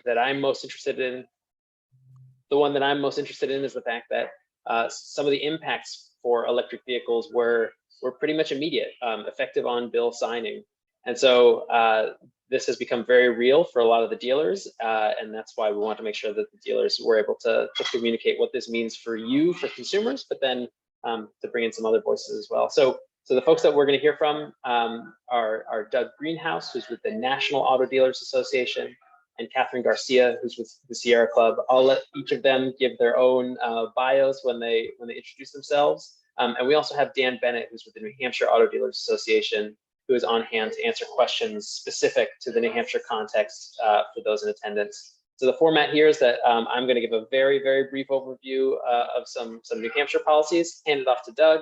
that I'm most interested in, the one that I'm most interested in is the fact that some of the impacts for electric vehicles were pretty much immediate, effective on bill signing. And so this has become very real for a lot of the dealers, and that's why we want to make sure that the dealers were able to communicate what this means for you, for consumers, but then to bring in some other voices as well. So the folks that we're going to hear from are Doug Greenhaus, who's with the National Auto Dealers Association, and Catherine Garcia, who's with the Sierra Club. I'll let each of them give their own bios when they introduce themselves. And we also have Dan Bennett, who's with the New Hampshire Auto Dealers Association, who is on hand to answer questions specific to the New Hampshire context for those in attendance. So the format here is that I'm going to give a very, very brief overview of some New Hampshire policies, hand it off to Doug,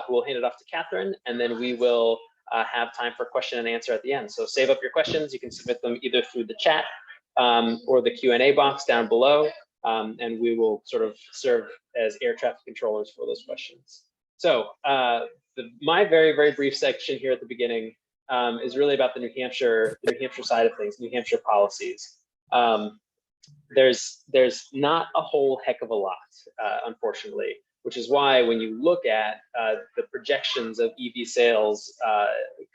who will hand it off to Catherine, and then we will have time for question and answer at the end. So save up your questions. You can submit them either through the chat or the Q&A box down below, and we will sort of serve as air traffic controllers for those questions. So my very, very brief section here at the beginning is really about the New Hampshire side of things, New Hampshire policies. There's not a whole heck of a lot, unfortunately, which is why when you look at the projections of EV sales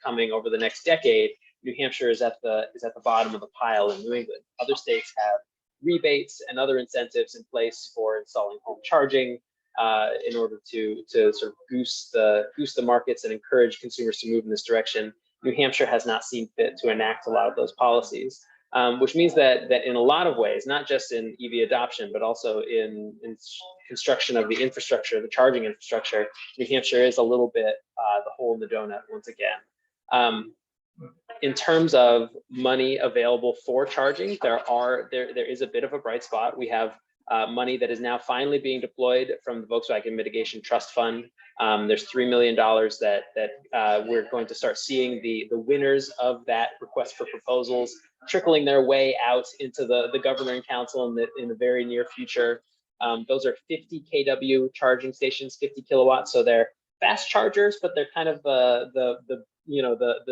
coming over the next decade, New Hampshire is at the bottom of the pile in New England. Other states have rebates and other incentives in place for installing home charging in order to sort of goose the markets and encourage consumers to move in this direction. New Hampshire has not seen fit to enact a lot of those policies. Which means that in a lot of ways, not just in EV adoption, but also in construction of the infrastructure, the charging infrastructure, New Hampshire is a little bit the hole in the donut once again. In terms of money available for charging, there is a bit of a bright spot. We have money that is now finally being deployed from the Volkswagen Mitigation Trust Fund. There's $3 million that we're going to start seeing the winners of that request for proposals trickling their way out into the Governing Council in the very near future. Those are 50 kW charging stations, 50 kilowatts. So they're fast chargers, but they're kind of the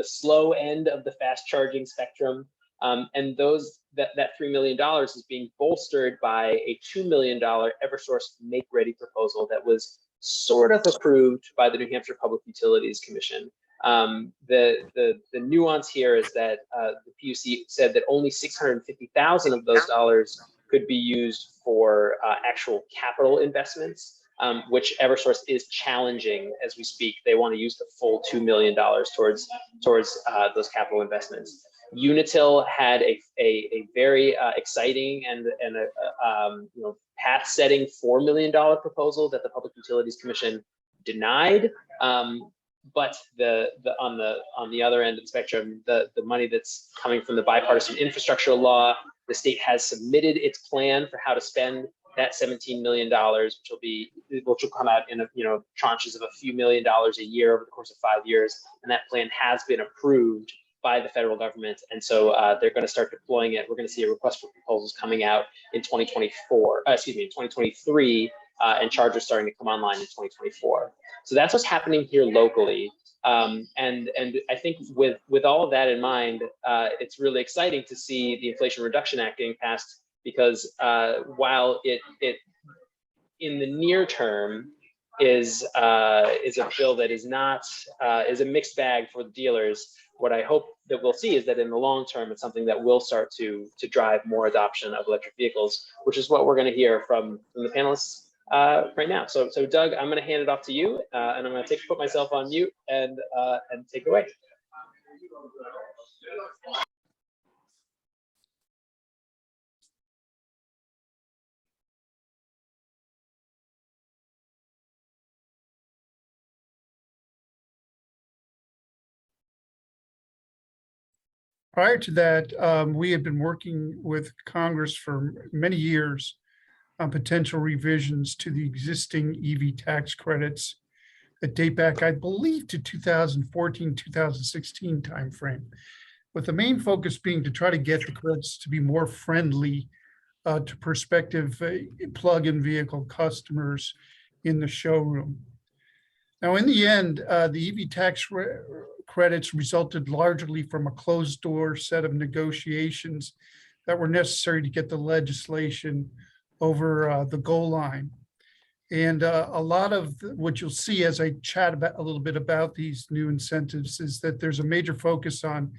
slow end of the fast charging spectrum. And that $3 million is being bolstered by a $2 million Eversource Make Ready proposal that was sort of approved by the New Hampshire Public Utilities Commission. The nuance here is that the PUC said that only $650,000 of those dollars could be used for actual capital investments, which Eversource is challenging as we speak. They want to use the full $2 million towards those capital investments. Unitil had a very exciting and a path-setting $4 million proposal that the Public Utilities Commission denied. But on the other end of the spectrum, the money that's coming from the bipartisan infrastructure law, the state has submitted its plan for how to spend that $17 million, which will come out in tranches of a few $1 million a year over the course of 5 years, and that plan has been approved by the federal government, and so they're going to start deploying it. We're going to see a request for proposals coming out in 2023, and chargers starting to come online in 2024. So that's what's happening here locally, and I think with all of that in mind, it's really exciting to see the Inflation Reduction Act getting passed, because while it in the near term is a bill that is a mixed bag for the dealers, what I hope that we'll see is that in the long term, it's something that will start to drive more adoption of electric vehicles, which is what we're going to hear from the panelists right now. So Doug, I'm going to hand it off to you, and I'm going to put myself on mute and take it away. Prior to that, we had been working with Congress for many years on potential revisions to the existing EV tax credits that date back, I believe, to 2014, 2016 timeframe, with the main focus being to try to get the credits to be more friendly to prospective plug-in vehicle customers in the showroom. Now, in the end, the EV tax credits resulted largely from a closed-door set of negotiations that were necessary to get the legislation over the goal line. And a lot of what you'll see as I chat about a little bit about these new incentives is that there's a major focus on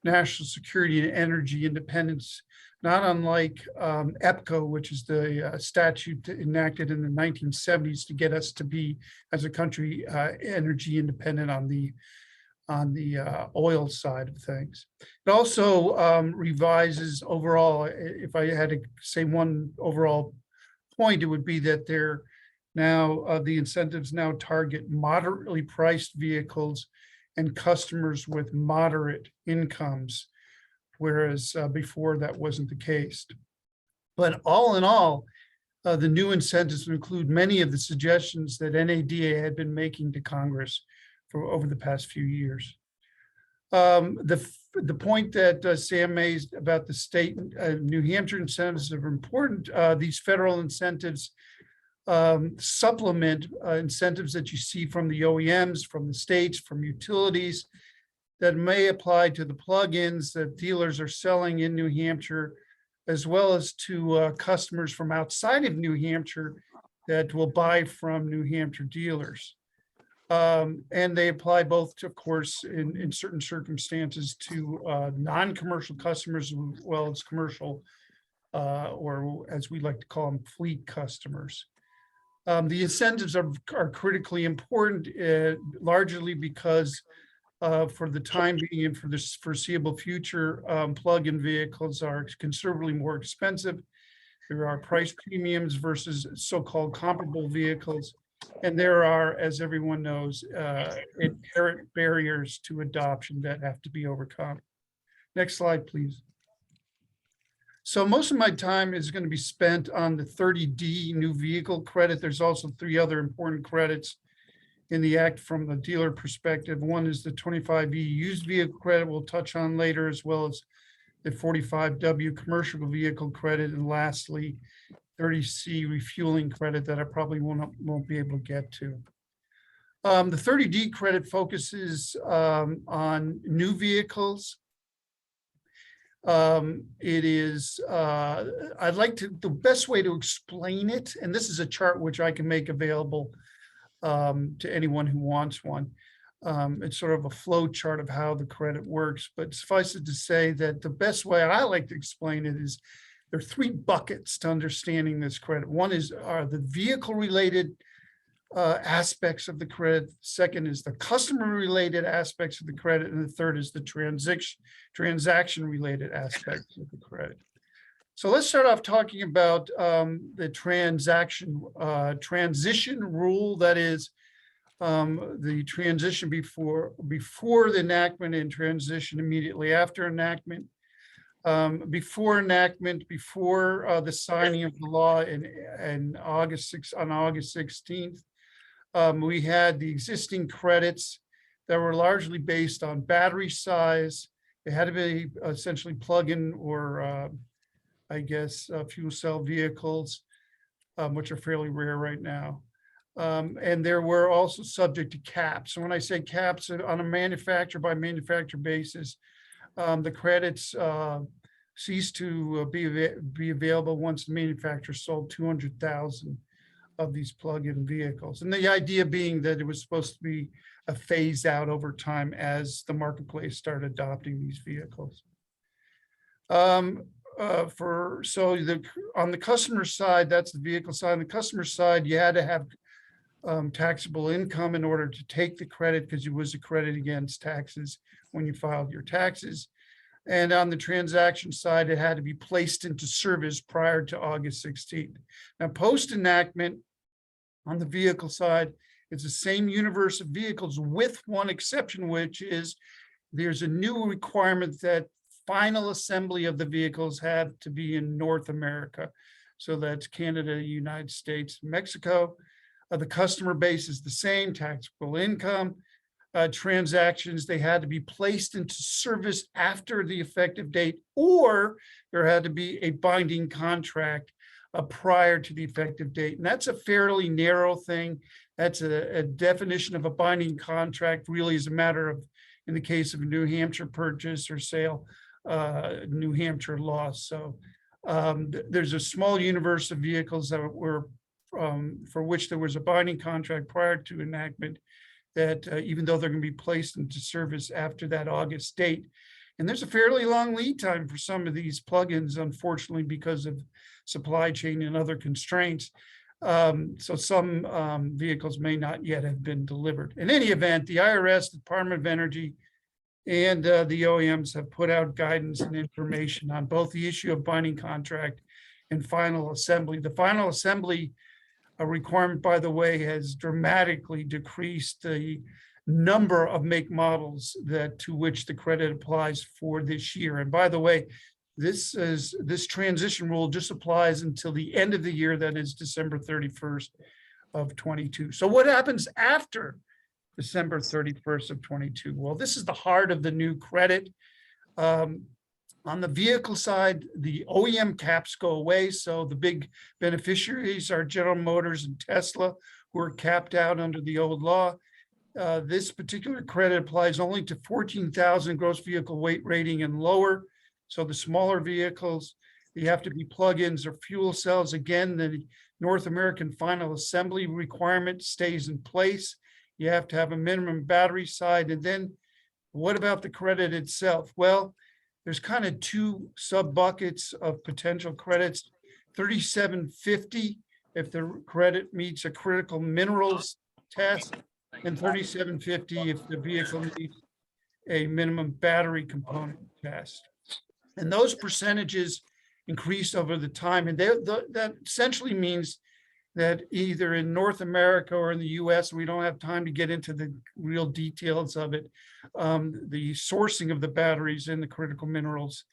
national security and energy independence, not unlike EPCO, which is the statute enacted in the 1970s to get us to be, as a country, energy independent on the oil side of things. It also revises overall, if I had to say one overall point, it would be that they're now, the incentives now target moderately priced vehicles and customers with moderate incomes, whereas before that wasn't the case. But all in all, the new incentives include many of the suggestions that NADA had been making to Congress for over the past few years. The point that Sam made about the state New Hampshire incentives are important. These federal incentives supplement incentives that you see from the OEMs, from the states, from utilities that may apply to the plugins that dealers are selling in New Hampshire, as well as to customers from outside of New Hampshire that will buy from New Hampshire dealers. And they apply both, of course, in certain circumstances to non-commercial customers, as well as commercial, or as we like to call them, fleet customers. The incentives are critically important, largely because for the time being and for the foreseeable future, plug-in vehicles are considerably more expensive. There are price premiums versus so-called comparable vehicles. And there are, as everyone knows, inherent barriers to adoption that have to be overcome. Next slide, please. So most of my time is going to be spent on the 30D new vehicle credit. There's also three other important credits in the act from the dealer perspective. One is the 25E used vehicle credit we'll touch on later, as well as the 45W commercial vehicle credit. And lastly, 30C refueling credit that I probably won't be able to get to. The 30D credit focuses on new vehicles. It is, the best way to explain it, and this is a chart which I can make available to anyone who wants one. It's sort of a flow chart of how the credit works, but suffice it to say that the best way I like to explain it is there are three buckets to understanding this credit. One are the vehicle related aspects of the credit. Second is the customer related aspects of the credit. And the third is the transaction related aspects of the credit. So let's start off talking about the transition rule. That is the transition before the enactment and transition immediately after enactment. Before enactment, before the signing of the law on August 16th, we had the existing credits that were largely based on battery size. They had to be essentially plug-in or fuel cell vehicles, which are fairly rare right now. And there were also subject to caps. So when I say caps on a manufacturer by manufacturer basis, the credits cease to be available once the manufacturer sold 200,000 of these plug-in vehicles. And the idea being that it was supposed to be a phase out over time as the marketplace started adopting these vehicles. On the customer side, that's the vehicle side. On the customer side, you had to have taxable income in order to take the credit, because it was a credit against taxes when you filed your taxes. And on the transaction side, it had to be placed into service prior to August 16th. Now, post enactment on the vehicle side, it's the same universe of vehicles with one exception, which is there's a new requirement that final assembly of the vehicles have to be in North America. So that's Canada, United States, Mexico. The customer base is the same, taxable income. Transactions, they had to be placed into service after the effective date, or there had to be a binding contract prior to the effective date. And that's a fairly narrow thing. That's a definition of a binding contract really is a matter of, in the case of a New Hampshire purchase or sale, New Hampshire law. So there's a small universe of vehicles that were for which there was a binding contract prior to enactment that even though they're going to be placed into service after that August date. And there's a fairly long lead time for some of these plugins, unfortunately, because of supply chain and other constraints. So some vehicles may not yet have been delivered. In any event, the IRS, the Department of Energy, and the OEMs have put out guidance and information on both the issue of binding contract and final assembly. The final assembly requirement, by the way, has dramatically decreased the number of make models that to which the credit applies for this year. And by the way, this transition rule just applies until the end of the year, that is December 31st of 22. So what happens after December 31st of 22? Well, this is the heart of the new credit. On the vehicle side, the OEM caps go away. So the big beneficiaries are General Motors and Tesla, who are capped out under the old law. This particular credit applies only to 14,000 gross vehicle weight rating and lower. So the smaller vehicles, you have to be plug-ins or fuel cells. Again, the North American final assembly requirement stays in place. You have to have a minimum battery side. And then what about the credit itself? Well, there's kind of two sub buckets of potential credits. $37.50 if the credit meets a critical minerals test, and $37.50 if the vehicle meets a minimum battery component test. And those percentages increase over the time. And that essentially means that either in North America or in the US, we don't have time to get into the real details of it. The sourcing of the batteries and the critical minerals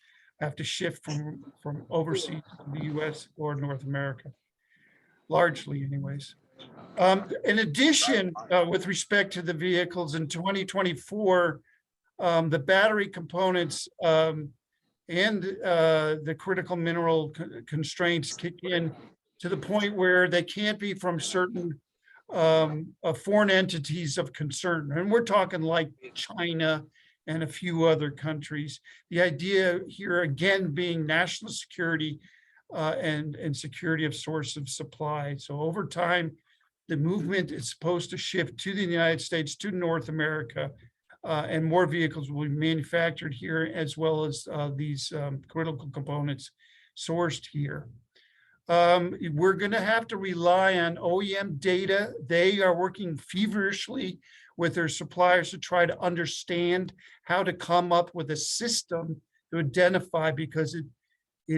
have to shift from overseas to the US or North America, largely anyways. In addition, with respect to the vehicles in 2024, the battery components and the critical mineral constraints kick in to the point where they can't be from certain foreign entities of concern. And we're talking like China and a few other countries. The idea here, again, being national security and security of source of supply. So over time, the movement is supposed to shift to the United States, to North America, and more vehicles will be manufactured here, as well as these critical components sourced here. We're going to have to rely on OEM data. They are working feverishly with their suppliers to try to understand how to come up with a system to identify, because it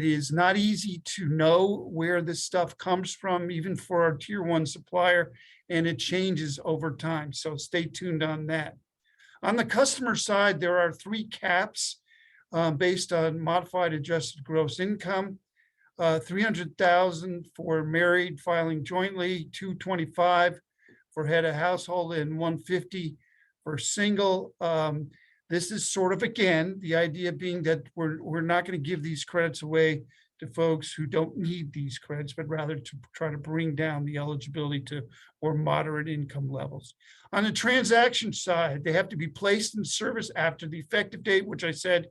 is not easy to know where this stuff comes from, even for our tier one supplier, and it changes over time. So stay tuned on that. On the customer side, there are 3 caps based on modified adjusted gross income. 300,000 for married filing jointly, 225 for head of household, and 150 for single. This is sort of, again, the idea being that we're not going to give these credits away to folks who don't need these credits, but rather to try to bring down the eligibility to more moderate income levels. On the transaction side, they have to be placed in service after the effective date, which I said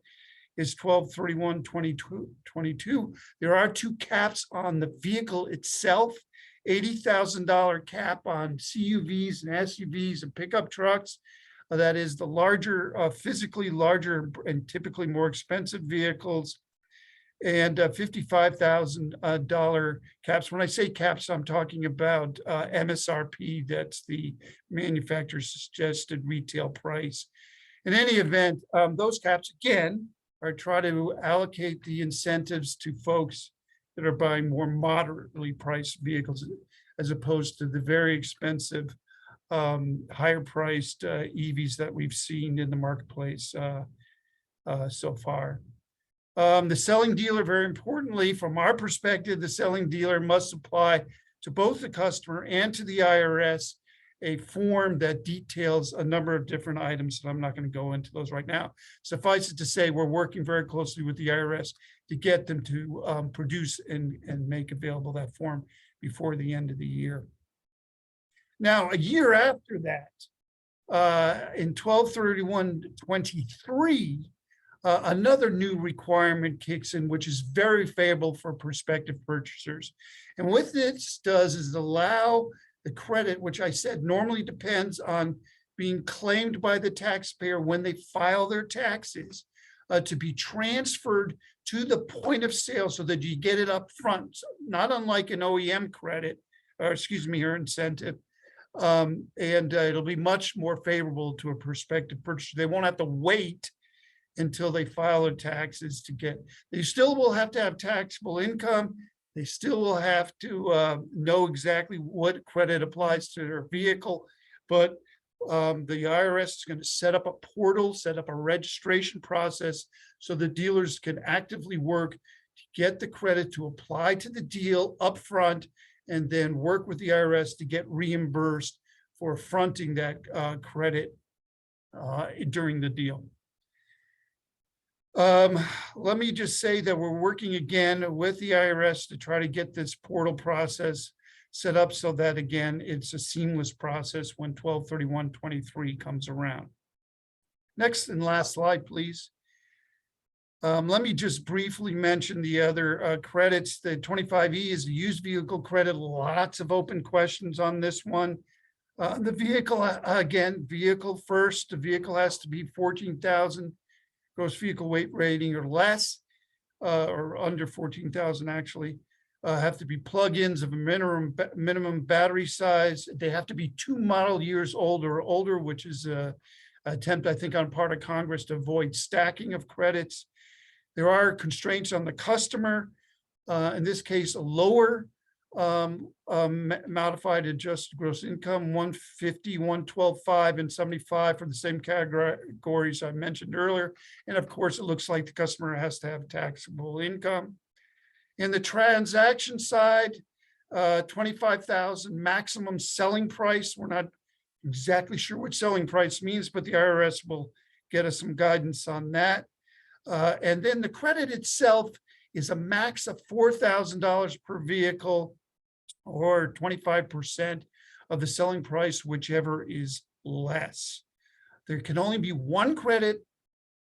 is 12/31/2022. There are 2 caps on the vehicle itself, $80,000 cap on CUVs and SUVs and pickup trucks. That is the larger, physically larger and typically more expensive vehicles, and $55,000 caps. When I say caps, I'm talking about MSRP. That's the manufacturer's suggested retail price. In any event, those caps, again, are try to allocate the incentives to folks that are buying more moderately priced vehicles, as opposed to the very expensive, higher priced EVs that we've seen in the marketplace so far. The selling dealer, very importantly, from our perspective, the selling dealer must apply to both the customer and to the IRS a form that details a number of different items, and I'm not going to go into those right now. Suffice it to say, we're working very closely with the IRS to get them to produce and make available that form before the end of the year. Now, a year after that, in 12/31/23, another new requirement kicks in, which is very favorable for prospective purchasers. And what this does is allow the credit, which I said normally depends on being claimed by the taxpayer when they file their taxes, to be transferred to the point of sale so that you get it up front, so not unlike an OEM credit, or excuse me, or incentive. It'll be much more favorable to a prospective purchaser. They won't have to wait until they file their taxes to get, they still will have to have taxable income. They still will have to know exactly what credit applies to their vehicle, but the IRS is going to set up a portal, set up a registration process so the dealers can actively work to get the credit to apply to the deal upfront, and then work with the IRS to get reimbursed for fronting that credit during the deal. Let me just say that we're working again with the IRS to try to get this portal process set up so that, again, it's a seamless process when 12/31/23 comes around. Next and last slide, please. Let me just briefly mention the other credits. The 25E is a used vehicle credit. Lots of open questions on this one. The vehicle, again, vehicle first. The vehicle has to be 14,000 gross vehicle weight rating or less, or under 14,000 actually. Have to be plug-ins of a minimum battery size. They have to be 2 model years old or older, which is an attempt, I think, on part of Congress to avoid stacking of credits. There are constraints on the customer. In this case, a lower modified adjusted gross income, 150, 112.5, and 75 for the same categories I mentioned earlier. And of course, it looks like the customer has to have taxable income. In the transaction side, 25,000 maximum selling price. We're not exactly sure what selling price means, but the IRS will get us some guidance on that. And then the credit itself is a max of $4,000 per vehicle, or 25% of the selling price, whichever is less. There can only be one credit,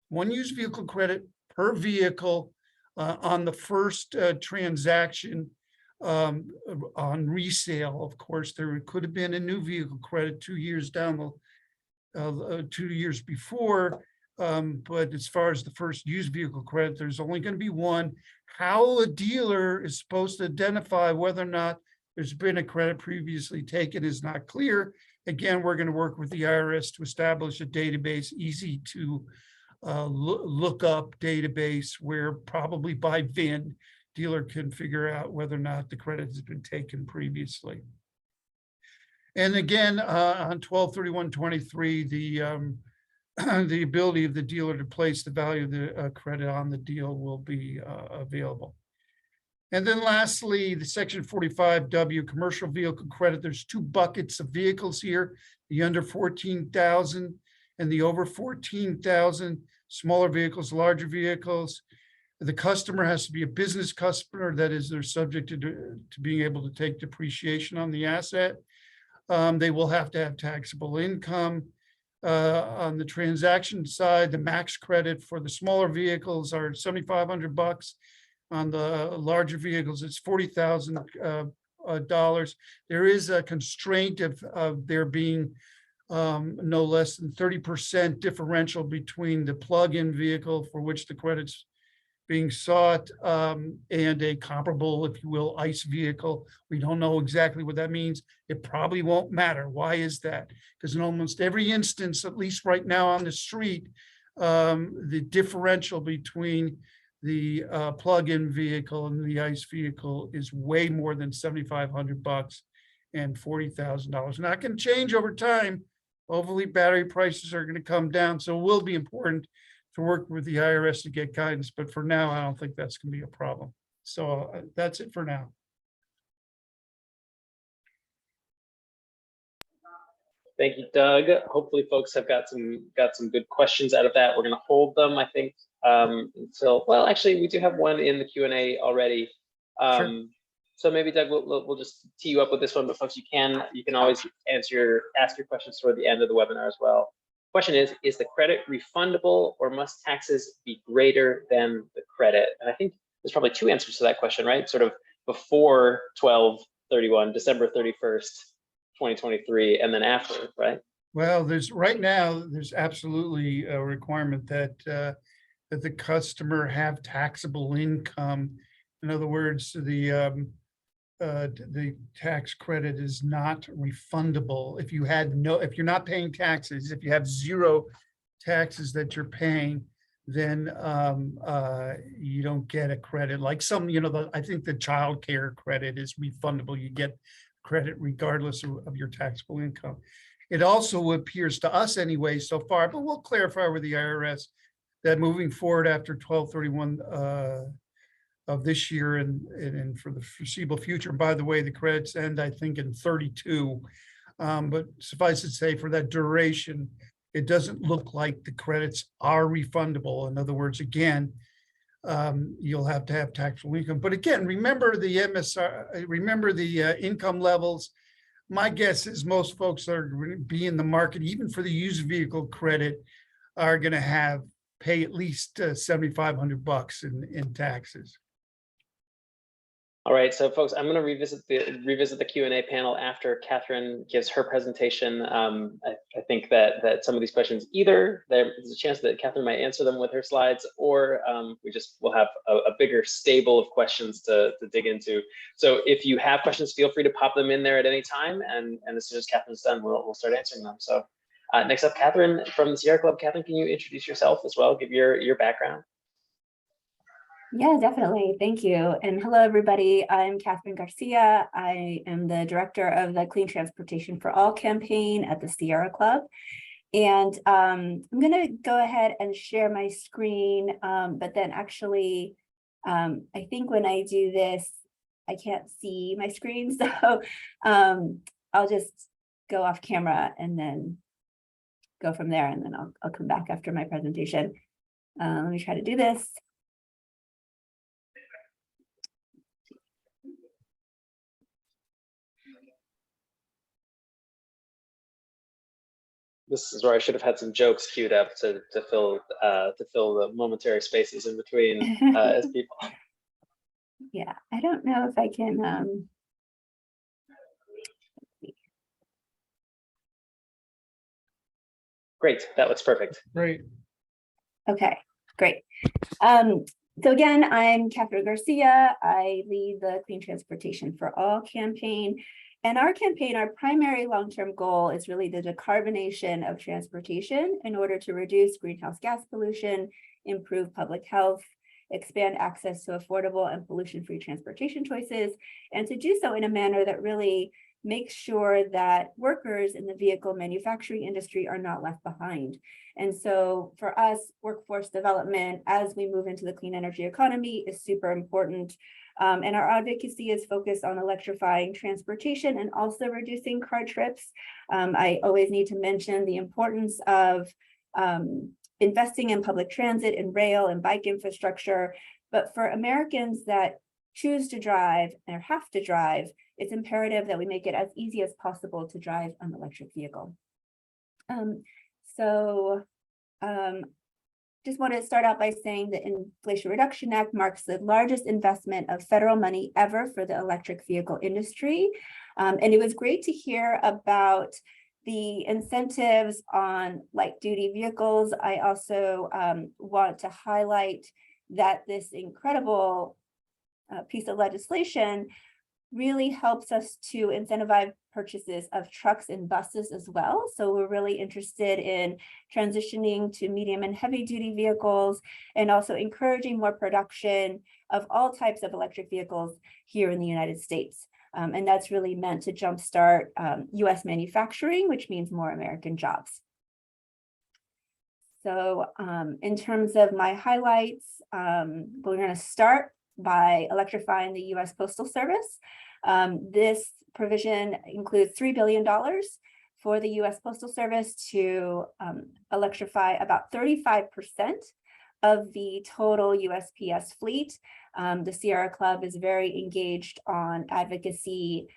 one used vehicle credit per vehicle on the first transaction on resale. Of course, there could have been a new vehicle credit 2 years down the 2 years before. But as far as the first used vehicle credit, there's only going to be one. How a dealer is supposed to identify whether or not there's been a credit previously taken is not clear. Again, we're going to work with the IRS to establish a database, easy to look up database where probably by VIN, dealer can figure out whether or not the credit has been taken previously. And again, on 12/31/23, the ability of the dealer to place the value of the credit on the deal will be available. And then lastly, the section 45W commercial vehicle credit. There's 2 buckets of vehicles here, the under 14,000 and the over 14,000, smaller vehicles, larger vehicles. The customer has to be a business customer, that is, they're subject to being able to take depreciation on the asset. They will have to have taxable income. On the transaction side, the max credit for the smaller vehicles are $7,500. On the larger vehicles, it's $40,000. There is a constraint of there being no less than 30% differential between the plug-in vehicle for which the credit's being sought and a comparable, if you will, ICE vehicle. We don't know exactly what that means. It probably won't matter. Why is that? Because in almost every instance, at least right now on the street, the differential between the plug-in vehicle and the ICE vehicle is way more than $7,500 and $40,000. Now, it can change over time. Hopefully, battery prices are going to come down, so it will be important to work with the IRS to get guidance. But for now, I don't think that's going to be a problem. So that's it for now. Thank you, Doug. Hopefully, folks have got some good questions out of that. We're going to hold them, I think, until, well, actually, we do have one in the Q&A already. Sure. So maybe, Doug, we'll just tee you up with this one, but folks, you can always ask your questions toward the end of the webinar as well. question is the credit refundable, or must taxes be greater than the credit? And I think there's probably two answers to that question, right? Sort of before 12/31, December 31st, 2023, and then after, right? Well, right now, there's absolutely a requirement that that the customer have taxable income. In other words, the tax credit is not refundable. If you're not paying taxes, if you have zero taxes that you're paying, then you don't get a credit. Like some, I think the child care credit is refundable. You get credit regardless of your taxable income. It also appears to us anyway so far, but we'll clarify with the IRS that moving forward after 12/31 of this year and for the foreseeable future. And by the way, the credits end, I think, in 32. But suffice it to say, for that duration, it doesn't look like the credits are refundable. In other words, again, you'll have to have taxable income. But again, remember the MSR, remember the income levels. My guess is most folks that are going to be in the market, even for the used vehicle credit, are going to pay at least $7,500 in taxes. All right, so folks, I'm going to revisit the Q&A panel after Catherine gives her presentation. I think that some of these questions, either there's a chance that Catherine might answer them with her slides, or we'll have a bigger stable of questions to dig into. So if you have questions, feel free to pop them in there at any time, and as soon as Catherine's done, we'll start answering them. So next up, Catherine from the Sierra Club. Catherine, can you introduce yourself as well? Give your background. Yeah, definitely. Thank you. And hello, everybody. I'm Catherine Garcia. I am the director of the Clean Transportation for All campaign at the Sierra Club. And I'm going to go ahead and share my screen. But then actually, I think when I do this, I can't see my screen. So I'll just go off camera and then go from there. And then I'll come back after my presentation. Let me try to do this. This is where I should have had some jokes queued up to fill the momentary spaces in between as people. Yeah, I don't know if I can. Great, that looks perfect. Great. Okay, great. So again, I'm Catherine Garcia. I lead the Clean Transportation for All campaign. And our campaign, our primary long-term goal is really the decarbonation of transportation in order to reduce greenhouse gas pollution, improve public health, expand access to affordable and pollution-free transportation choices, and to do so in a manner that really makes sure that workers in the vehicle manufacturing industry are not left behind. And so for us, workforce development as we move into the clean energy economy is super important. And our advocacy is focused on electrifying transportation and also reducing car trips. I always need to mention the importance of investing in public transit and rail and bike infrastructure. But for Americans that choose to drive or have to drive, it's imperative that we make it as easy as possible to drive an electric vehicle. Just want to start out by saying the Inflation Reduction Act marks the largest investment of federal money ever for the electric vehicle industry. And it was great to hear about the incentives on light duty vehicles. I also want to highlight that this incredible piece of legislation really helps us to incentivize purchases of trucks and buses as well. So we're really interested in transitioning to medium and heavy duty vehicles and also encouraging more production of all types of electric vehicles here in the United States. And that's really meant to jumpstart US manufacturing, which means more American jobs. So in terms of my highlights, we're going to start by electrifying the US Postal Service. This provision includes $3 billion for the US Postal Service to electrify about 35% of the total USPS fleet. The Sierra Club is very engaged on advocacy,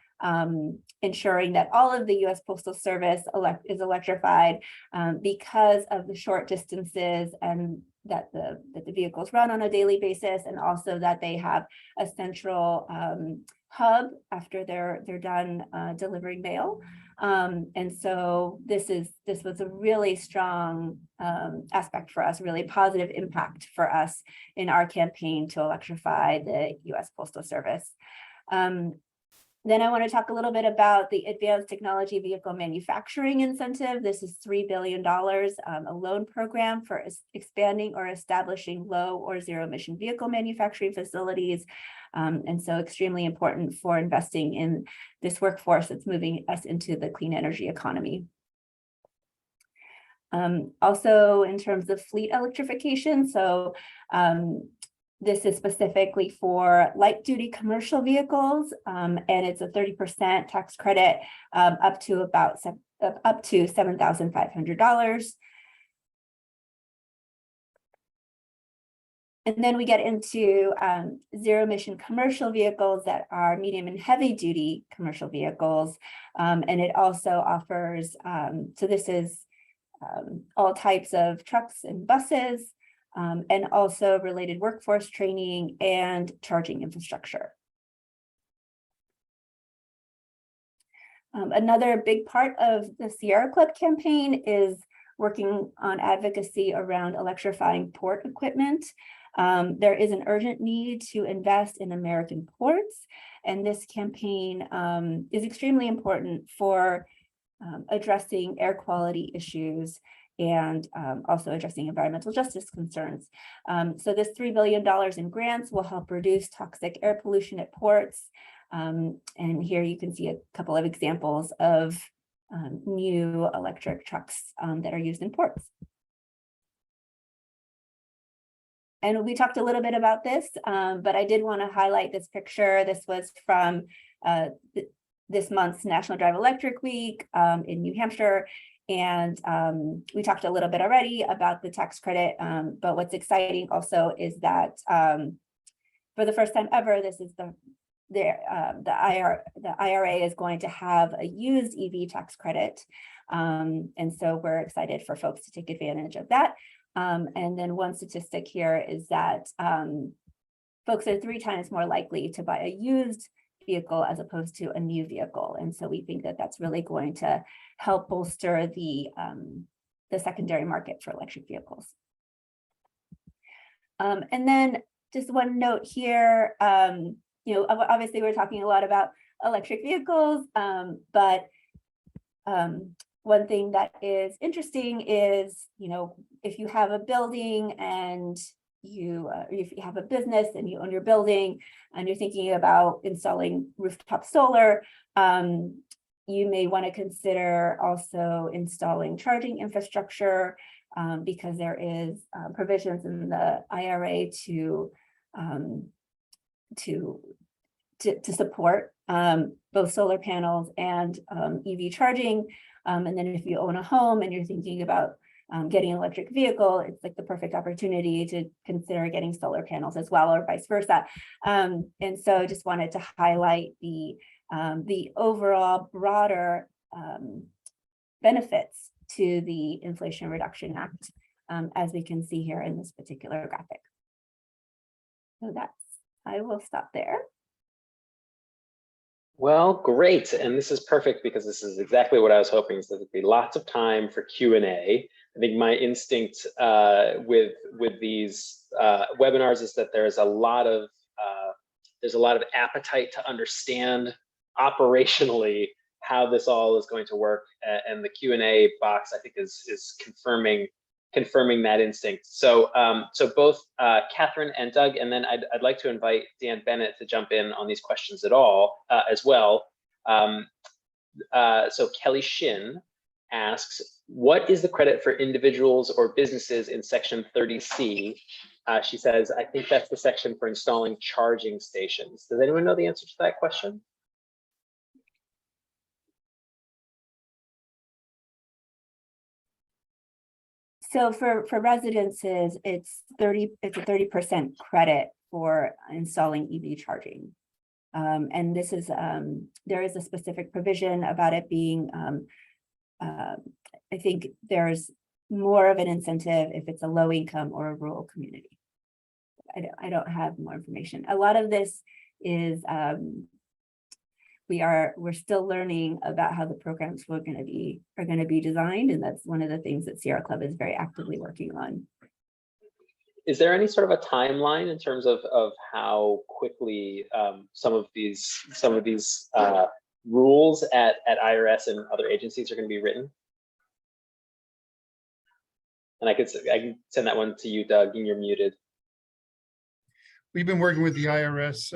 ensuring that all of the U.S. Postal Service is electrified because of the short distances and that the vehicles run on a daily basis, and also that they have a central hub after they're done delivering mail. And so this was a really strong aspect for us, really positive impact for us in our campaign to electrify the U.S. Postal Service. Then I want to talk a little bit about the Advanced Technology Vehicle Manufacturing Incentive. This is $3 billion, a loan program for expanding or establishing low or zero emission vehicle manufacturing facilities. And so extremely important for investing in this workforce that's moving us into the clean energy economy. Also, in terms of fleet electrification, so this is specifically for light duty commercial vehicles, and it's a 30% tax credit up to $7,500. And then we get into zero emission commercial vehicles that are medium and heavy duty commercial vehicles. And it also offers, so this is all types of trucks and buses, and also related workforce training and charging infrastructure. Another big part of the Sierra Club campaign is working on advocacy around electrifying port equipment. There is an urgent need to invest in American ports, and this campaign is extremely important for addressing air quality issues and also addressing environmental justice concerns. So this $3 billion in grants will help reduce toxic air pollution at ports. And here you can see a couple of examples of new electric trucks that are used in ports. And we talked a little bit about this, but I did want to highlight this picture. This was from this month's National Drive Electric Week in New Hampshire. And we talked a little bit already about the tax credit, but what's exciting also is that for the first time ever, this is the IRA is going to have a used EV tax credit. And so we're excited for folks to take advantage of that. And then one statistic here is that folks are 3 times more likely to buy a used vehicle as opposed to a new vehicle. And so we think that that's really going to help bolster the secondary market for electric vehicles. And then just one note here, obviously we're talking a lot about electric vehicles, but one thing that is interesting is, if you have a building and if you have a business and you own your building and you're thinking about installing rooftop solar, you may want to consider also installing charging infrastructure because there is provisions in the IRA to support both solar panels and EV charging. And then if you own a home and you're thinking about getting an electric vehicle, it's like the perfect opportunity to consider getting solar panels as well, or vice versa. And so I just wanted to highlight the overall broader benefits to the Inflation Reduction Act, as we can see here in this particular graphic. So I will stop there. Well, great. And this is perfect because this is exactly what I was hoping, is that there'd be lots of time for Q&A. I think my instinct with these webinars is that there's a lot of appetite to understand operationally how this all is going to work, and the Q&A box I think is confirming that instinct. So so both Catherine and Doug, and then I'd like to invite Dan Bennett to jump in on these questions at all as well. So Kelly Shin asks, what is the credit for individuals or businesses in section 30C? She says, I think that's the section for installing charging stations. Does anyone know the answer to that question? So for residences, it's a 30% credit for installing EV charging. And this is, there is a specific provision about it being, I think there's more of an incentive if it's a low income or a rural community. I don't have more information. A lot of this is, we're still learning about how the programs are going to be designed, and that's one of the things that Sierra Club is very actively working on. Is there any sort of a timeline in terms of how quickly some of these rules at IRS and other agencies are going to be written? And I can send that one to you, Doug, and you're muted. We've been working with the IRS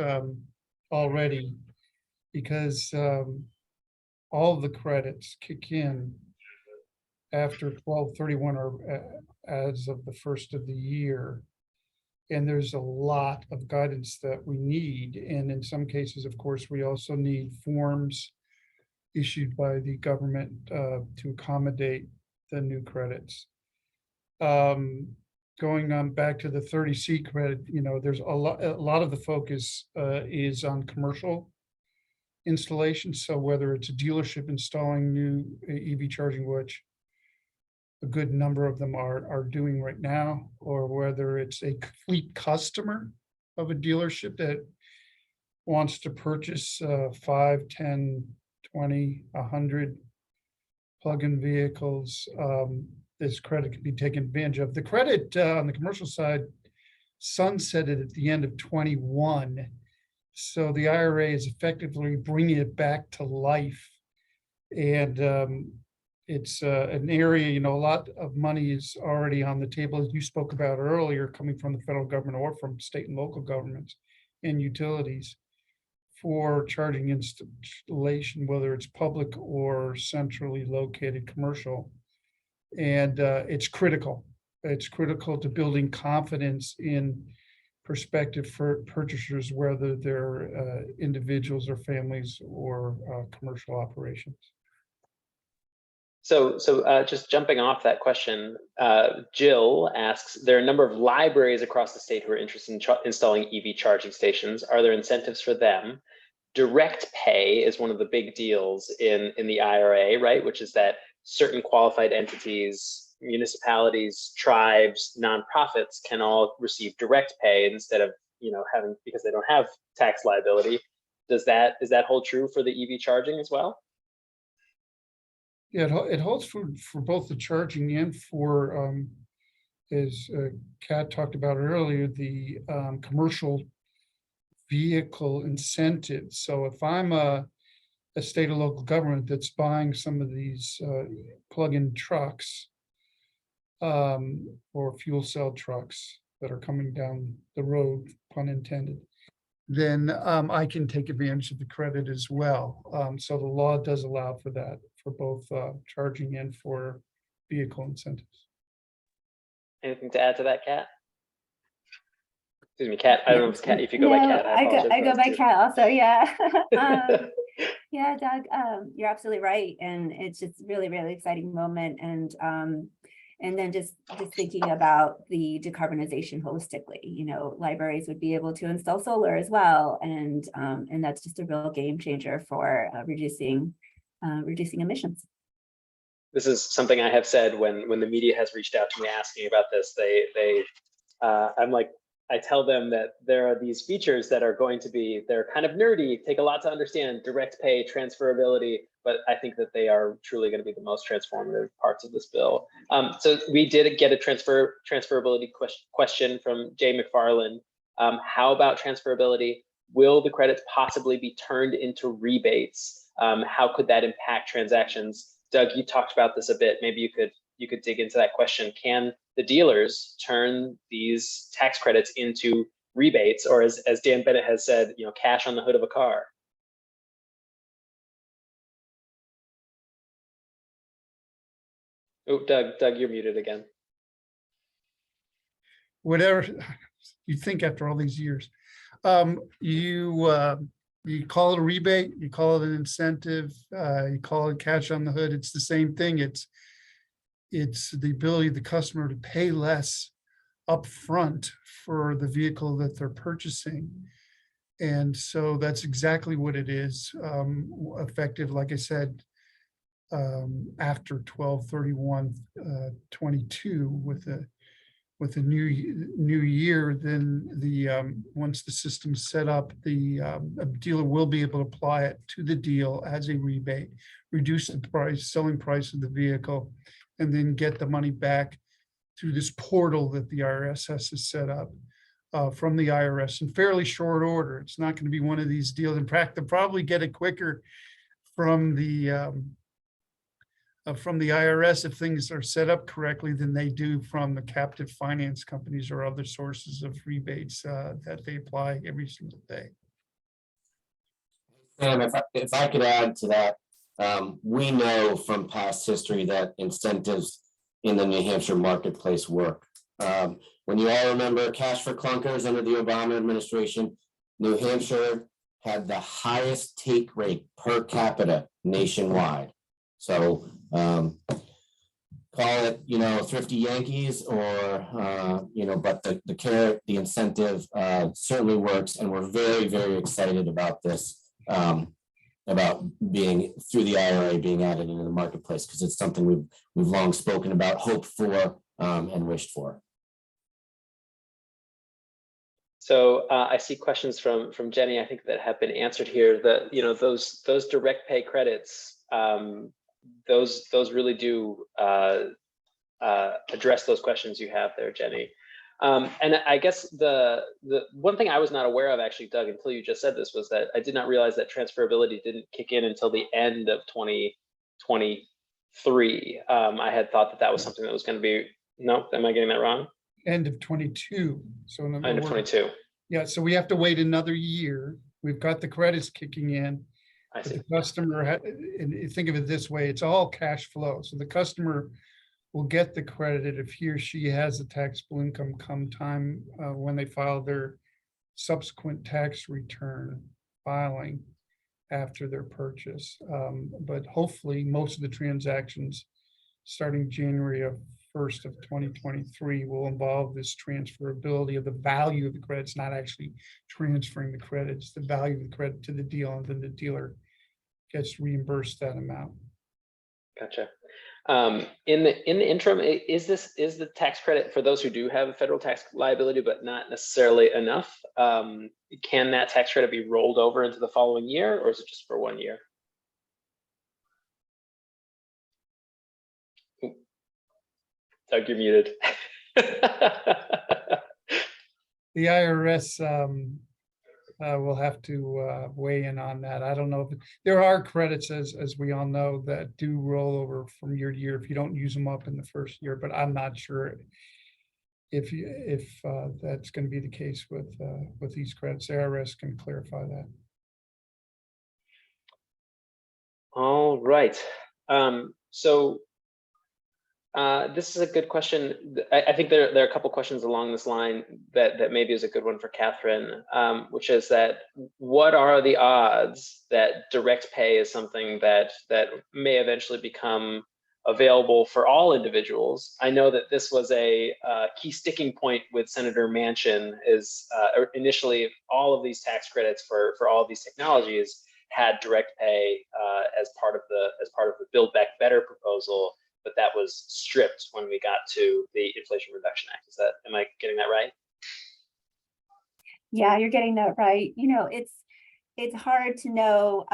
already, because all of the credits kick in after 12/31 or as of the first of the year. And there's a lot of guidance that we need. And in some cases, of course, we also need forms issued by the government to accommodate the new credits. Going on back to the 30C credit, there's a lot of the focus is on commercial installation. So whether it's a dealership installing new EV charging, which a good number of them are doing right now, or whether it's a fleet customer of a dealership that wants to purchase 5, 10, 20, 100 plug-in vehicles, this credit can be taken advantage of. The credit on the commercial side sunsetted at the end of 21. So the IRA is effectively bringing it back to life. And it's an area, a lot of money is already on the table, as you spoke about earlier, coming from the federal government or from state and local governments and utilities for charging installation, whether it's public or centrally located commercial. And it's critical. It's critical to building confidence in prospective for purchasers, whether they're individuals or families or commercial operations. So just jumping off that question, Jill asks, there are a number of libraries across the state who are interested in installing EV charging stations. Are there incentives for them? Direct pay is one of the big deals in the IRA, right? Which is that certain qualified entities, municipalities, tribes, nonprofits can all receive direct pay instead of having, because they don't have tax liability. Is that hold true for the EV charging as well? Yeah, it holds for both the charging and for, as Kat talked about earlier, the commercial vehicle incentives. So if I'm a state or local government that's buying some of these plug-in trucks or fuel cell trucks that are coming down the road, pun intended, then I can take advantage of the credit as well. So the law does allow for that, for both charging and for vehicle incentives. Anything to add to that, Kat? Excuse me, Kat. I don't know if it's Kat. If you go by Kat, I go by Kat also. Yeah. Yeah, Doug, you're absolutely right, and it's just really exciting moment, and then just thinking about the decarbonization holistically. Libraries would be able to install solar as well, and that's just a real game changer for reducing emissions. This is something I have said when the media has reached out to me asking about this. I'm like, I tell them that there are these features that are going to be, they're kind of nerdy, take a lot to understand, direct pay, transferability, but I think that they are truly going to be the most transformative parts of this bill. So we did get a transferability question from Jay McFarland. How about transferability? Will the credits possibly be turned into rebates? How could that impact transactions? Doug, you talked about this a bit. Maybe you could dig into that question. Can the dealers turn these tax credits into rebates, or as Dan Bennett has said, cash on the hood of a car? Oh, Doug, you're muted again. Whatever you think after all these years, you call it a rebate, you call it an incentive, you call it cash on the hood. It's the same thing. It's the ability of the customer to pay less upfront for the vehicle that they're purchasing. And so that's exactly what it is, effective, like I said, after 12/31/22 with the new year. Then once the system's set up, the dealer will be able to apply it to the deal as a rebate, reduce the selling price of the vehicle, and then get the money back through this portal that the IRS has to set up from the IRS in fairly short order. It's not going to be one of these deals. In fact, they'll probably get it quicker from the IRS if things are set up correctly than they do from the captive finance companies or other sources of rebates that they apply every single day. And if I could add to that, we know from past history that incentives in the New Hampshire marketplace work. When you all remember cash for clunkers under the Obama administration, New Hampshire had the highest take rate per capita nationwide. So call it, thrifty Yankees or, but the carrot, the incentive certainly works. And we're very, very excited about this, about being through the IRA being added into the marketplace, because it's something we've long spoken about, hoped for, and wished for. So I see questions from Jenny, I think, that have been answered here. That those direct pay credits, those really do address those questions you have there, Jenny. And I guess the one thing I was not aware of, actually, Doug, until you just said this, was that I did not realize that transferability didn't kick in until the end of 2023. I had thought that was something that was going to be, no, am I getting that wrong? End of 22. So in End of 22. Yeah, so we have to wait another year. We've got the credits kicking in. I see. The customer, and think of it this way, it's all cash flow. So the customer will get the credit if he or she has a taxable income come time when they file their subsequent tax return filing after their purchase. But hopefully most of the transactions starting January 1st of 2023 will involve this transferability of the value of the credits, not actually transferring the credits, the value of the credit to the deal, and then the dealer gets reimbursed that amount. Gotcha. In the interim, is the tax credit for those who do have a federal tax liability but not necessarily enough? Can that tax credit be rolled over into the following year, or is it just for 1 year? Doug, you're muted. The IRS will have to weigh in on that. I don't know if there are credits, as we all know, that do roll over from year to year if you don't use them up in the first year, but I'm not sure if that's going to be the case with these credits. The IRS can clarify that. All right. So this is a good question. I think there are a couple questions along this line that maybe is a good one for Catherine, which is that what are the odds that direct pay is something that may eventually become available for all individuals? I know that this was a key sticking point with Senator Manchin. Is initially all of these tax credits for all of these technologies had direct pay as part of the Build Back Better proposal. But that was stripped when we got to the Inflation Reduction Act. Am I getting that right? Yeah, you're getting that right. It's hard to know.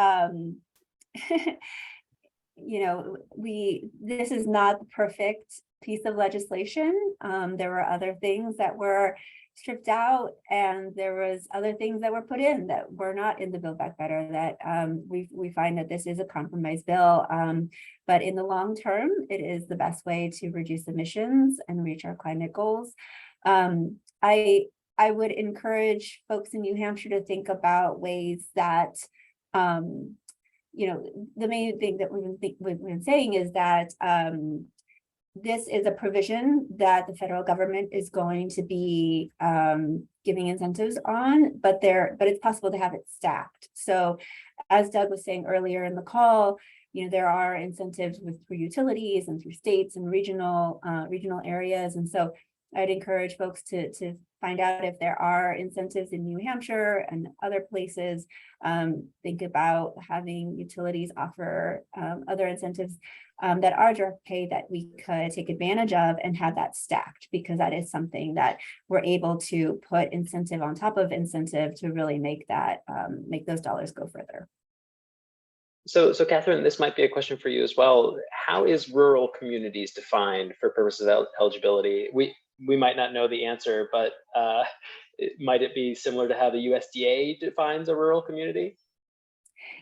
This is not the perfect piece of legislation. There were other things that were stripped out, and there was other things that were put in that were not in the Build Back Better. That we find that this is a compromise bill, but in the long term, it is the best way to reduce emissions and reach our climate goals. I would encourage folks in New Hampshire to think about ways that, the main thing that we've been saying is that this is a provision that the federal government is going to be giving incentives on, but it's possible to have it stacked. So as Doug was saying earlier in the call, there are incentives through utilities and through states and regional areas. And so I'd encourage folks to find out if there are incentives in New Hampshire and other places. Think about having utilities offer other incentives that are direct pay that we could take advantage of and have that stacked, because that is something that we're able to put incentive on top of incentive to really make that make those dollars go further. So Catherine, this might be a question for you as well. How is rural communities defined for purposes of eligibility? We might not know the answer, but might it be similar to how the USDA defines a rural community?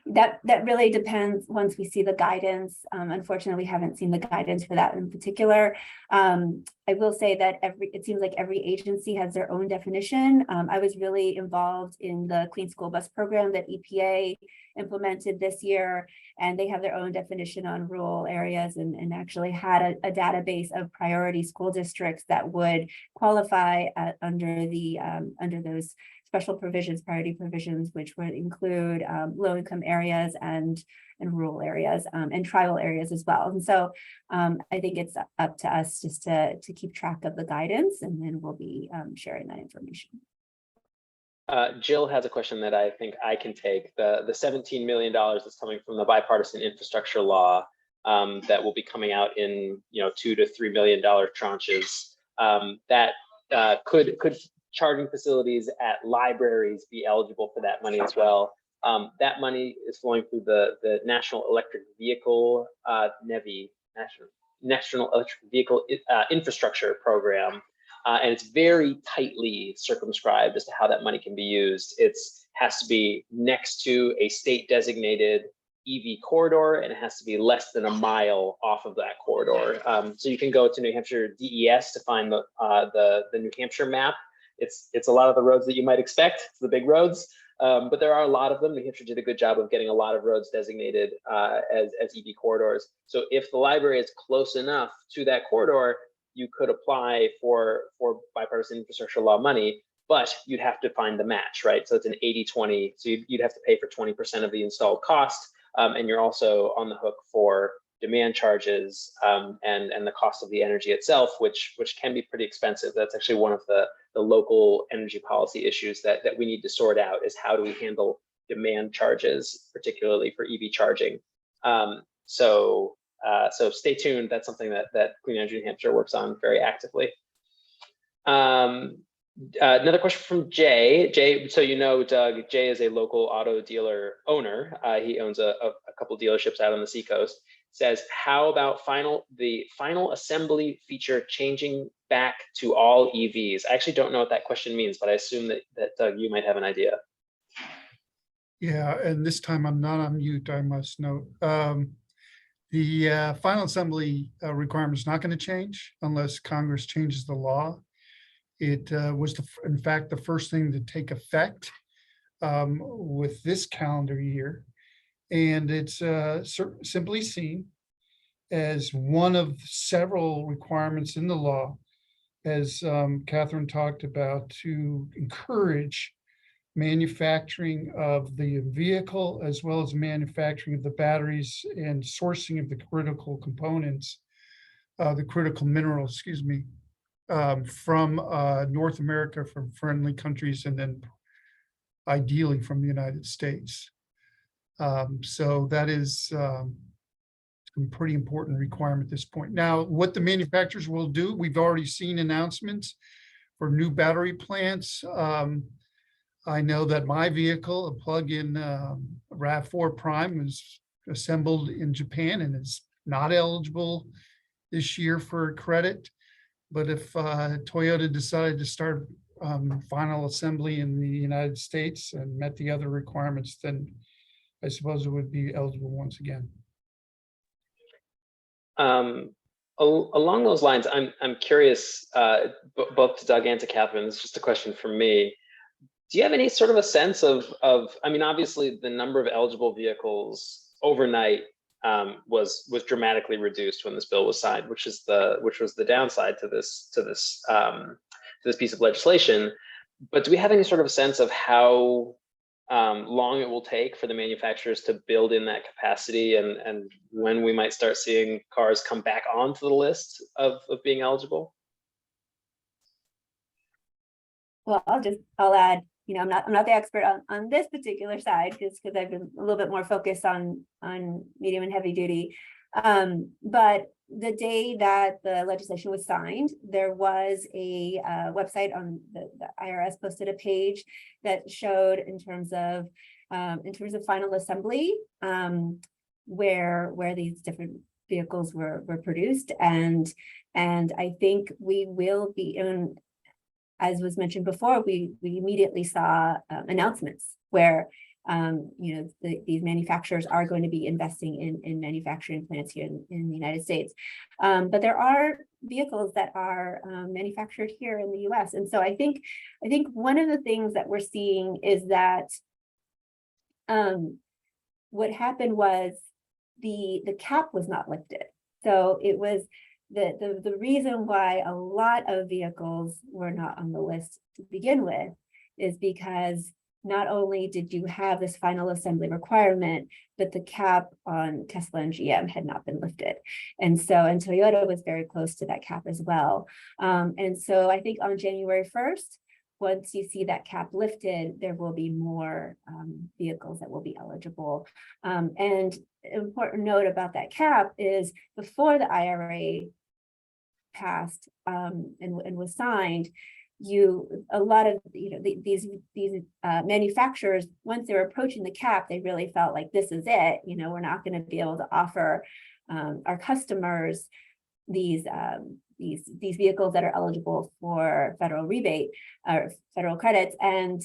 That really depends once we see the guidance. Unfortunately, we haven't seen the guidance for that in particular. I will say that it seems like every agency has their own definition. I was really involved in the Clean School Bus program that EPA implemented this year, and they have their own definition on rural areas, and actually had a database of priority school districts that would qualify under those special provisions, priority provisions, which would include low-income areas and rural areas and tribal areas as well. And so I think it's up to us just to keep track of the guidance, and then we'll be sharing that information. Jill has a question that I think I can take. The $17 million that's coming from the bipartisan infrastructure law that will be coming out in $2 to $3 million tranches. That could charging facilities at libraries be eligible for that money as well? That money is flowing through the National Electric Vehicle NEVI, National Electric Vehicle Infrastructure Program. And it's very tightly circumscribed as to how that money can be used. It has to be next to a state designated EV corridor, and it has to be less than a mile off of that corridor. So you can go to New Hampshire DES to find the New Hampshire map. It's a lot of the roads that you might expect. It's the big roads, but there are a lot of them. New Hampshire did a good job of getting a lot of roads designated as EV corridors. So if the library is close enough to that corridor, you could apply for bipartisan infrastructure law money, but you'd have to find the match, right? So it's an 80-20. So you'd have to pay for 20% of the installed cost, and you're also on the hook for demand charges and the cost of the energy itself, which can be pretty expensive. That's actually one of the local energy policy issues that we need to sort out, is how do we handle demand charges, particularly for EV charging. So stay tuned. That's something that Clean Energy New Hampshire works on very actively. Another question from Jay. Jay, so Doug, Jay is a local auto dealer owner. He owns a couple dealerships out on the seacoast. Says, how about the final assembly feature changing back to all EVs? I actually don't know what that question means, but I assume that Doug, you might have an idea. Yeah, and this time I'm not on mute, I must note. The final assembly requirement is not going to change unless Congress changes the law. It was, in fact, the first thing to take effect with this calendar year. And it's simply seen as one of several requirements in the law, as Catherine talked about, to encourage manufacturing of the vehicle as well as manufacturing of the batteries and sourcing of the critical components, the critical minerals, excuse me, from North America, from friendly countries, and then ideally from the United States. So that is a pretty important requirement at this point. Now, what the manufacturers will do, we've already seen announcements for new battery plants. I know that my vehicle, a plug-in RAV4 Prime, was assembled in Japan and is not eligible this year for credit. But if Toyota decided to start final assembly in the United States and met the other requirements, then I suppose it would be eligible once again. Along those lines, I'm curious, both to Doug and to Catherine, this is just a question from me. Do you have any sort of a sense of I mean, obviously the number of eligible vehicles overnight was dramatically reduced when this bill was signed, which was the downside to this piece of legislation. But do we have any sort of a sense of how long it will take for the manufacturers to build in that capacity, and when we might start seeing cars come back onto the list of being eligible? Well, I'll add, I'm not the expert on this particular side, because I've been a little bit more focused on medium and heavy duty. But the day that the legislation was signed, there was a website on the IRS posted a page that showed in terms of final assembly, where these different vehicles were produced, and I think we will be in, as was mentioned before, we immediately saw announcements where these manufacturers are going to be investing in manufacturing plants here in the United States. But there are vehicles that are manufactured here in the US. And so I think one of the things that we're seeing is that what happened was the cap was not lifted. So it was the reason why a lot of vehicles were not on the list to begin with is because not only did you have this final assembly requirement, but the cap on Tesla and GM had not been lifted. And Toyota was very close to that cap as well. And so I think on January 1st, once you see that cap lifted, there will be more vehicles that will be eligible. And an important note about that cap is before the IRA passed and was signed, a lot of these manufacturers, once they were approaching the cap, they really felt like this is it. We're not going to be able to offer our customers these vehicles that are eligible for federal rebate or federal credits. And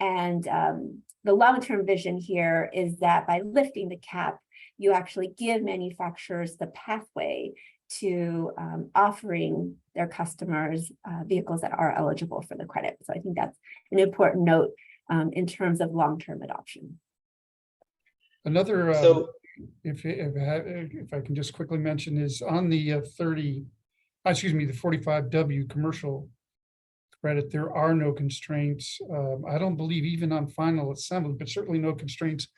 the long-term vision here is that by lifting the cap, you actually give manufacturers the pathway to offering their customers vehicles that are eligible for the credit. So I think that's an important note in terms of long-term adoption. Another, if I can just quickly mention, is on the the 45W commercial credit, there are no constraints. I don't believe even on final assembly, but certainly no constraints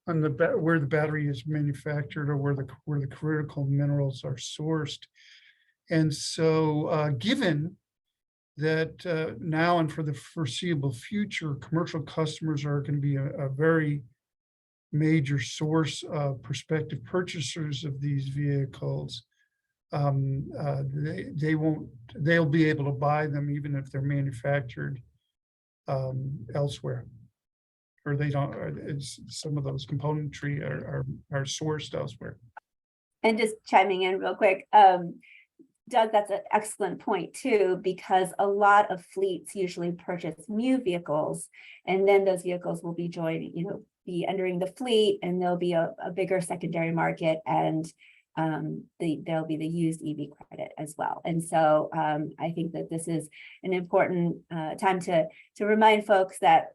on where the battery is manufactured or where the critical minerals are sourced. And so given that now and for the foreseeable future, commercial customers are going to be a very major source of prospective purchasers of these vehicles, they'll be able to buy them even if they're manufactured elsewhere. Or they don't, some of those componentry are sourced elsewhere. And just chiming in real quick, Doug, that's an excellent point too, because a lot of fleets usually purchase new vehicles, and then those vehicles will be be entering the fleet, and there'll be a bigger secondary market, and there'll be the used EV credit as well. And so I think that this is an important time to remind folks that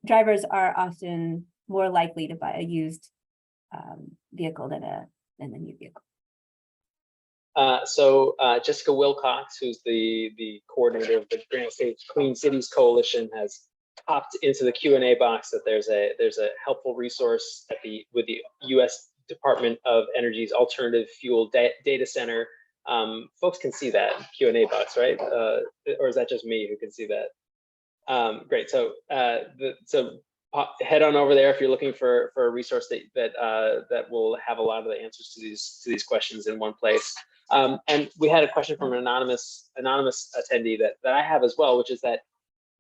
drivers are often more likely to buy a used vehicle than a new vehicle. Jessica Wilcox, who's the coordinator of the Granite State Clean Cities Coalition, has popped into the Q&A box that there's a helpful resource with the U.S. Department of Energy's Alternative Fuel Data Center. Folks can see that Q&A box, right? Or is that just me who can see that? Great. So head on over there if you're looking for a resource that will have a lot of the answers to these questions in one place. And we had a question from an anonymous attendee that I have as well, which is that,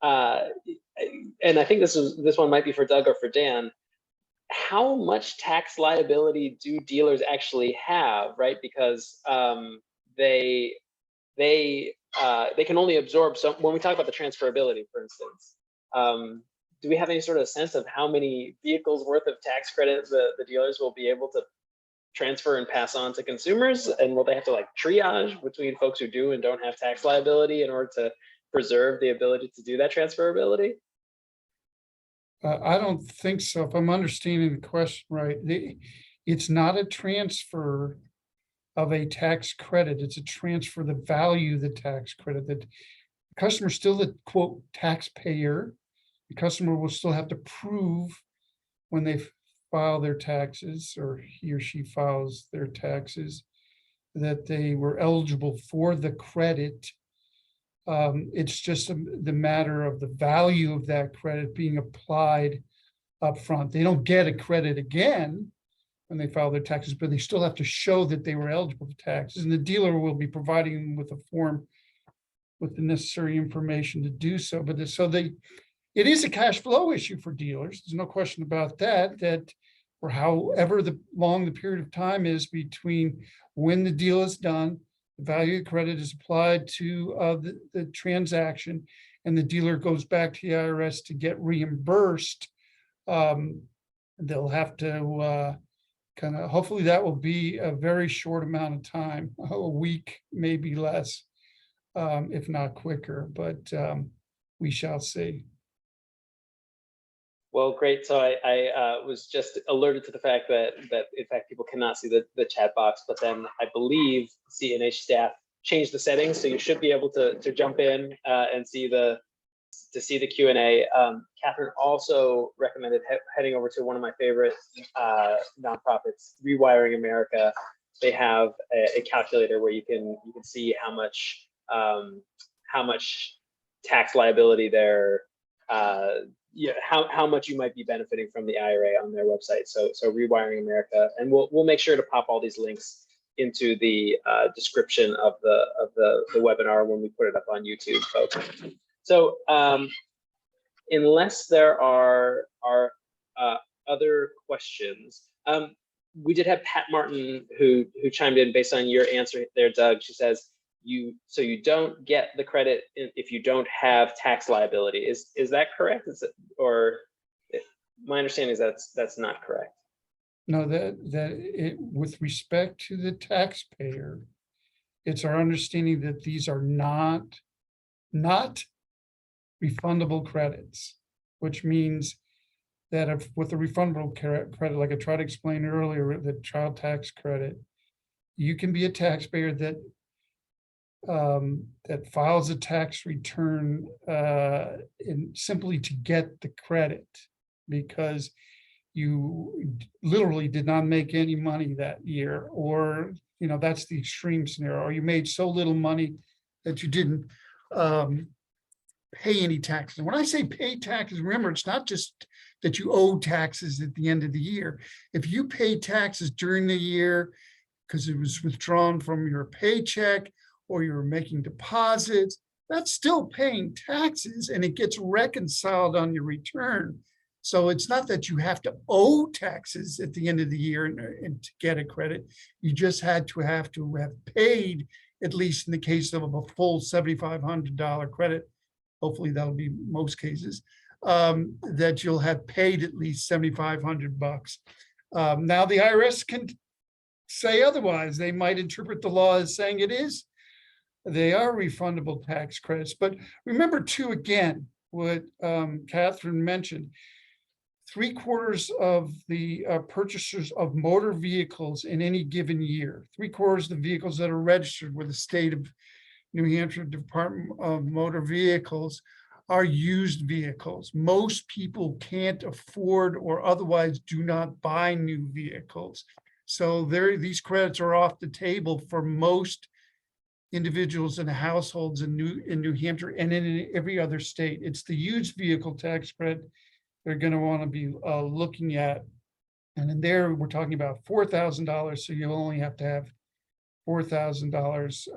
and I think this one might be for Doug or for Dan. How much tax liability do dealers actually have, right? Because they can only absorb some. When we talk about the transferability, for instance, do we have any sort of sense of how many vehicles worth of tax credit the dealers will be able to transfer and pass on to consumers? And will they have to like triage between folks who do and don't have tax liability in order to preserve the ability to do that transferability? I don't think so. If I'm understanding the question right, it's not a transfer of a tax credit. It's a transfer of the value of the tax credit. That the customer is still the quote taxpayer. The customer will still have to prove when they file their taxes, or he or she files their taxes, that they were eligible for the credit. It's just the matter of the value of that credit being applied upfront. They don't get a credit again when they file their taxes, but they still have to show that they were eligible for taxes, and the dealer will be providing them with a form with the necessary information to do so. But it is a cash flow issue for dealers. There's no question about that for however long the period of time is between when the deal is done, the value of the credit is applied to the transaction, and the dealer goes back to the IRS to get reimbursed. They'll have to hopefully that will be a very short amount of time, a week, maybe less, if not quicker, but we shall see. Well, great. So I was just alerted to the fact that in fact people cannot see the chat box, but then I believe CNH staff changed the settings, so you should be able to jump in and see the Q&A. Catherine also recommended heading over to one of my favorite nonprofits, Rewiring America. They have a calculator where you can see how much tax liability there. How much you might be benefiting from the IRA on their website. So Rewiring America, and we'll make sure to pop all these links into the description of the webinar when we put it up on YouTube, folks. So unless there are other questions, we did have Pat Martin who chimed in based on your answer there, Doug. She says, you don't get the credit if you don't have tax liability. Is that correct? Or my understanding is that's not correct. No, with respect to the taxpayer, it's our understanding that these are not refundable credits, which means that with a refundable credit, like I tried to explain earlier, the child tax credit, you can be a taxpayer that files a tax return simply to get the credit because you literally did not make any money that year, or that's the extreme scenario, or you made so little money that you didn't pay any taxes. When I say pay taxes, remember, it's not just that you owe taxes at the end of the year. If you pay taxes during the year because it was withdrawn from your paycheck, or you're making deposits, that's still paying taxes, and it gets reconciled on your return. So it's not that you have to owe taxes at the end of the year and to get a credit. You just have to have paid, at least in the case of a full $7,500 credit. Hopefully that'll be most cases, that you'll have paid at least $7,500. Now the IRS can say otherwise. They might interpret the law as saying they are refundable tax credits. But remember too, again, what Catherine mentioned, 3/4 of the purchasers of motor vehicles in any given year, 3/4 of the vehicles that are registered with the state of New Hampshire Department of Motor Vehicles are used vehicles. Most people can't afford or otherwise do not buy new vehicles. So these credits are off the table for most individuals and households in New Hampshire and in every other state. It's the used vehicle tax credit they're going to want to be looking at. And in there, we're talking about $4,000. So you only have to have $4,000.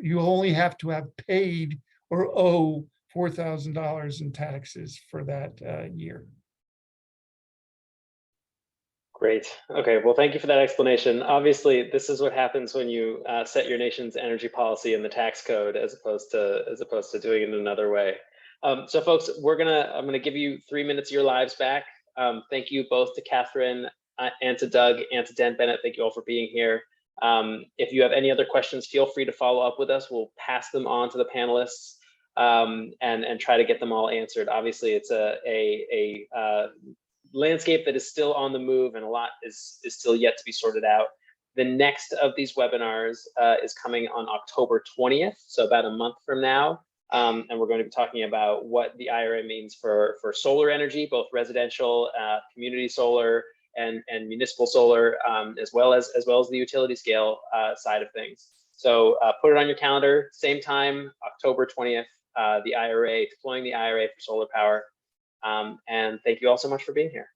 You only have to have paid or owe $4,000 in taxes for that year. Great. Okay. Well, thank you for that explanation. Obviously, this is what happens when you set your nation's energy policy in the tax code, as opposed to doing it another way. So, folks, I'm gonna give you 3 minutes of your lives back. Thank you both to Catherine and to Doug and to Dan Bennett. Thank you all for being here. If you have any other questions, feel free to follow up with us. We'll pass them on to the panelists and try to get them all answered. Obviously, it's a landscape that is still on the move, and a lot is still yet to be sorted out. The next of these webinars is coming on October 20th, so about a month from now. And we're going to be talking about what the IRA means for solar energy, both residential, community solar, and municipal solar, as well as the utility scale side of things. So put it on your calendar, same time, October 20th, the IRA, deploying the IRA for solar power. And thank you all so much for being here.